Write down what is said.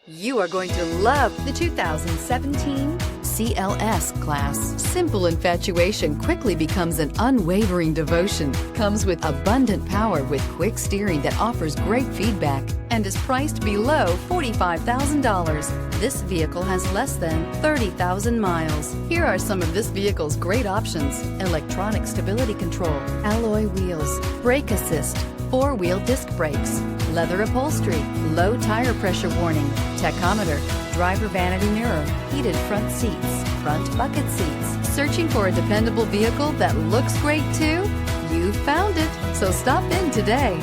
You are going to love the 2017 CLS-Class. Simple infatuation quickly becomes an unwavering devotion. Comes with abundant power with quick steering that offers great feedback and is priced below $45,000. This vehicle has less than 30,000 miles. Here are some of this vehicle's great options: electronic stability control, alloy wheels, brake assist, four-wheel disc brakes, leather upholstery, low tire pressure warning, tachometer, driver vanity mirror, heated front seats, front bucket seats. Searching for a dependable vehicle that looks great too? You found it, so stop in today.